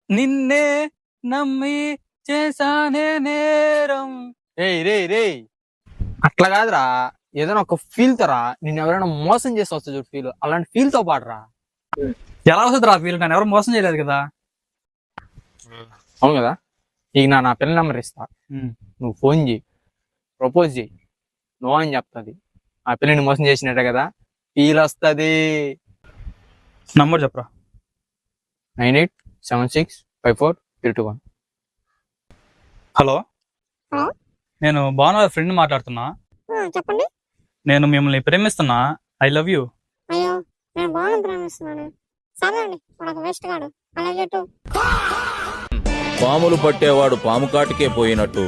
నిన్నే నమ్మి చేశానే నేరం. రేయ్ రేయ్ రేయ్, అట్లా కాదురా, ఏదైనా ఒక ఫీల్ తోరా. నిన్ను ఎవరైనా మోసం చేసి వస్తా చూడు ఫీల్, అలాంటి ఫీల్ తో పాడరా. ఎలా వస్తుంది రా ఫీల్? నేను ఎవరు మోసం చేయలేదు కదా. అవును కదా, ఇక నా పిల్ల నెంబర్ ఇస్తా, నువ్వు ఫోన్ చేయి, ప్రపోజ్ చేయి, నువ్వు అని చెప్తుంది. ఆ పిల్లని మోసం చేసినట్టే కదా, ఫీల్ వస్తుంది. నంబర్ చెప్పరా. 98765431. హలో, హలో, నేను భాను వాళ్ళ ఫ్రెండ్ మాట్లాడుతున్నా. చెప్పండి. నేను మిమ్మల్ని ప్రేమిస్తున్నా. I love you. అయ్యో, నేను బాగా ప్రేమిస్తున్నాను. సరే అండి, వాడు వేస్ట్ గాడు. అలాగే పాములు పట్టేవాడు పాము కాటికే పోయినట్టు